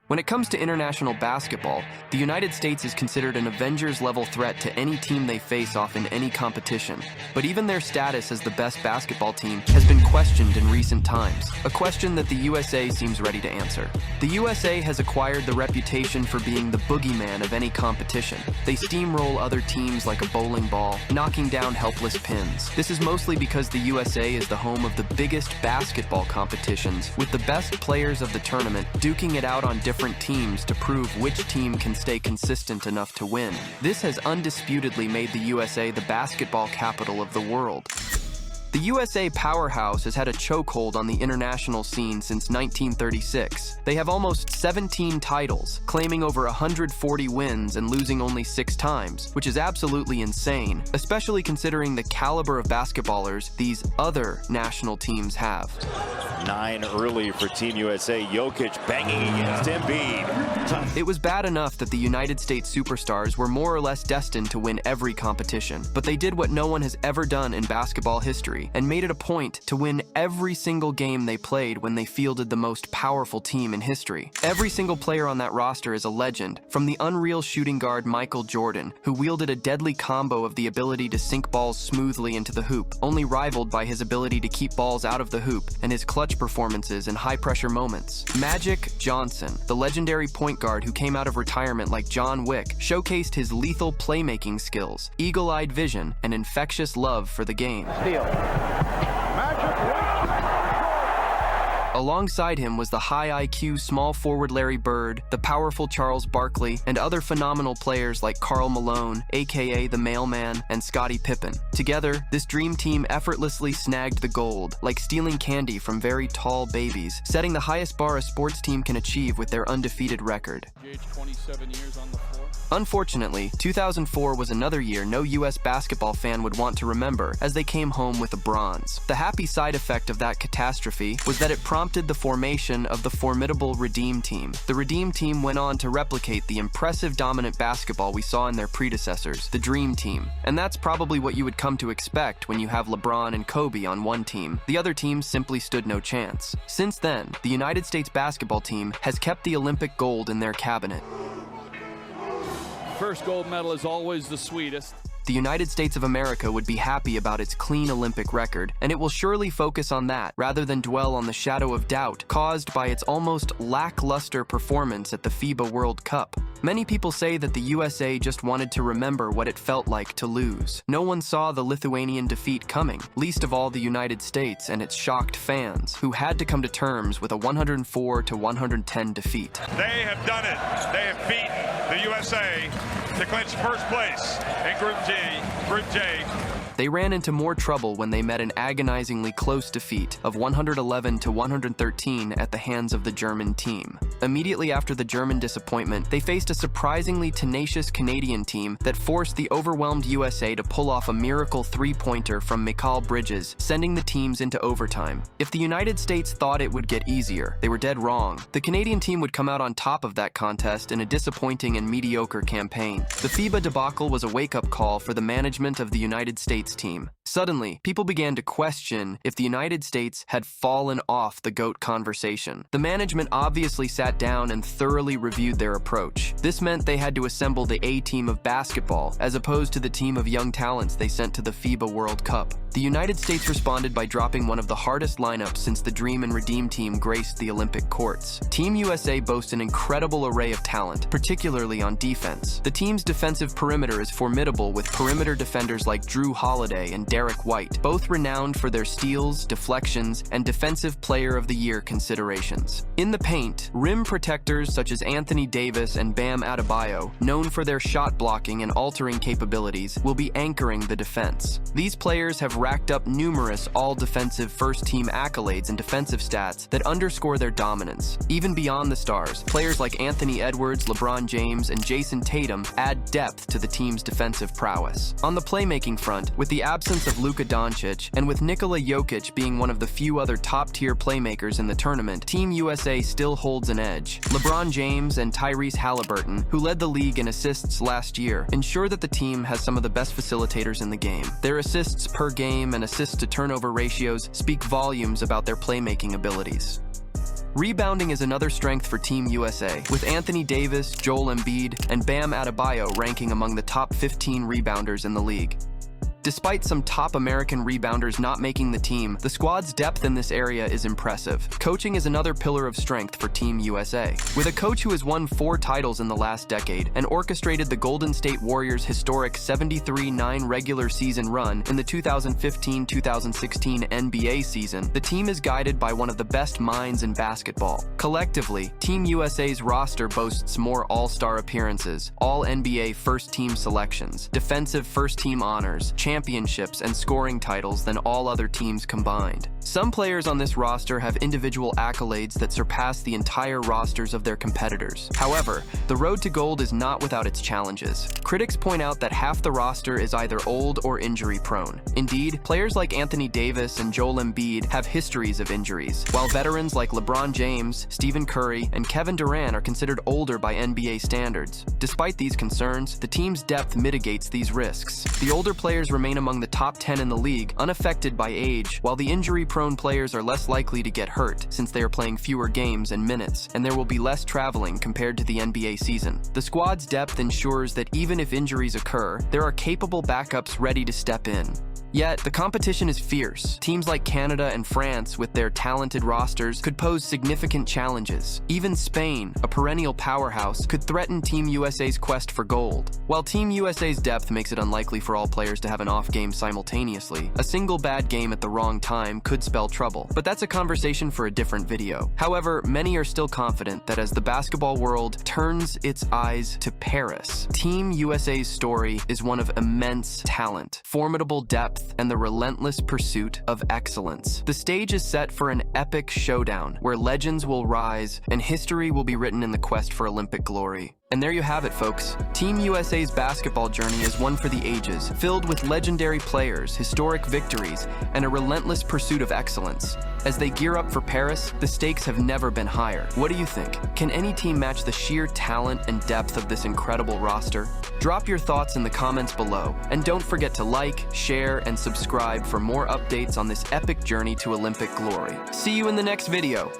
When it comes to international basketball, the United States is considered an Avengers-level threat to any team they face off in any competition. But even their status as the best basketball team has been questioned in recent times, a question that the USA seems ready to answer. The USA has acquired the reputation for being the boogeyman of any competition. They steamroll other teams like a bowling ball, knocking down helpless pins. This is mostly because the USA is the home of the biggest basketball competitions, with the best players of the tournament duking it out on different teams to prove which team can stay consistent enough to win. This has undisputedly made the USA the basketball capital of the world. The USA powerhouse has had a chokehold on the international scene since 1936. They have almost 17 titles, claiming over 140 wins and losing only 6 times, which is absolutely insane, especially considering the caliber of basketballers these other national teams have. 9 early for Team USA. Jokic banging against Embiid. It was bad enough that the United States superstars were more or less destined to win every competition, but they did what no one has ever done in basketball history and made it a point to win every single game they played when they fielded the most powerful team in history. Every single player on that roster is a legend, from the unreal shooting guard Michael Jordan, who wielded a deadly combo of the ability to sink balls smoothly into the hoop, only rivaled by his ability to keep balls out of the hoop and his clutch performances in high-pressure moments. Magic Johnson, the legendary point guard who came out of retirement like John Wick, showcased his lethal playmaking skills, eagle-eyed vision, and infectious love for the game. Alongside him was the high IQ small forward Larry Bird, the powerful Charles Barkley, and other phenomenal players like Karl Malone, aka the Mailman, and Scottie Pippen. Together, this dream team effortlessly snagged the gold, like stealing candy from very tall babies, setting the highest bar a sports team can achieve with their undefeated record. Age 27 years on the floor. Unfortunately, 2004 was another year no US basketball fan would want to remember, as they came home with a bronze. The happy side effect of that catastrophe was that it prompted the formation of the formidable Redeem Team. The Redeem Team went on to replicate the impressive dominant basketball we saw in their predecessors, the Dream Team. And that's probably what you would come to expect when you have LeBron and Kobe on one team. The other team simply stood no chance. Since then, the United States basketball team has kept the Olympic gold in their cabinet. First gold medal is always the sweetest. The United States of America would be happy about its clean Olympic record, and it will surely focus on that rather than dwell on the shadow of doubt caused by its almost lackluster performance at the FIBA World Cup. Many people say that the USA just wanted to remember what it felt like to lose. No one saw the Lithuanian defeat coming, least of all the United States and its shocked fans, who had to come to terms with a 104-110 defeat. They have done it. They have beaten the USA to clinch first place in Group J. They ran into more trouble when they met an agonizingly close defeat of 111-113 at the hands of the German team. Immediately after the German disappointment, they faced a surprisingly tenacious Canadian team that forced the overwhelmed USA to pull off a miracle three-pointer from Mikal Bridges, sending the teams into overtime. If the United States thought it would get easier, they were dead wrong. The Canadian team would come out on top of that contest in a disappointing and mediocre campaign. The FIBA debacle was a wake-up call for the management of the United States team. Suddenly, people began to question if the United States had fallen off the GOAT conversation. The management obviously sat down and thoroughly reviewed their approach. This meant they had to assemble the A-team of basketball, as opposed to the team of young talents they sent to the FIBA World Cup. The United States responded by dropping one of the hardest lineups since the Dream and Redeem Team graced the Olympic courts. Team USA boasts an incredible array of talent, particularly on defense. The team's defensive perimeter is formidable, with perimeter defenders like Drew Holiday and Derek White, both renowned for their steals, deflections, and Defensive Player of the Year considerations. In the paint, rim protectors such as Anthony Davis and Bam Adebayo, known for their shot blocking and altering capabilities, will be anchoring the defense. These players have racked up numerous all-defensive first-team accolades and defensive stats that underscore their dominance. Even beyond the stars, players like Anthony Edwards, LeBron James, and Jason Tatum add depth to the team's defensive prowess. On the playmaking front, with the absence of Luka Doncic, and with Nikola Jokic being one of the few other top-tier playmakers in the tournament, Team USA still holds an edge. LeBron James and Tyrese Halliburton, who led the league in assists last year, ensure that the team has some of the best facilitators in the game. Their assists per game and assists-to-turnover ratios speak volumes about their playmaking abilities. Rebounding is another strength for Team USA, with Anthony Davis, Joel Embiid, and Bam Adebayo ranking among the top 15 rebounders in the league. Despite some top American rebounders not making the team, the squad's depth in this area is impressive. Coaching is another pillar of strength for Team USA. With a coach who has won 4 titles in the last decade and orchestrated the Golden State Warriors' historic 73-9 regular season run in the 2015-2016 NBA season, the team is guided by one of the best minds in basketball. Collectively, Team USA's roster boasts more all-star appearances, all-NBA first-team selections, defensive first-team honors, championships, and scoring titles than all other teams combined. Some players on this roster have individual accolades that surpass the entire rosters of their competitors. However, the road to gold is not without its challenges. Critics point out that half the roster is either old or injury-prone. Indeed, players like Anthony Davis and Joel Embiid have histories of injuries, while veterans like LeBron James, Stephen Curry, and Kevin Durant are considered older by NBA standards. Despite these concerns, the team's depth mitigates these risks. The older players remain among the top 10 in the league, unaffected by age, while the injury-prone players are less likely to get hurt since they are playing fewer games and minutes, and there will be less traveling compared to the NBA season. The squad's depth ensures that even if injuries occur, there are capable backups ready to step in. Yet, the competition is fierce. Teams like Canada and France, with their talented rosters, could pose significant challenges. Even Spain, a perennial powerhouse, could threaten Team USA's quest for gold. While Team USA's depth makes it unlikely for all players to have an off game simultaneously, a single bad game at the wrong time could spell trouble. But that's a conversation for a different video. However, many are still confident that as the basketball world turns its eyes to Paris, Team USA's story is one of immense talent, formidable depth, and the relentless pursuit of excellence. The stage is set for an epic showdown where legends will rise and history will be written in the quest for Olympic glory. And there you have it, folks. Team USA's basketball journey is one for the ages, filled with legendary players, historic victories, and a relentless pursuit of excellence. As they gear up for Paris, the stakes have never been higher. What do you think? Can any team match the sheer talent and depth of this incredible roster? Drop your thoughts in the comments below, and don't forget to like, share, and subscribe for more updates on this epic journey to Olympic glory. See you in the next video.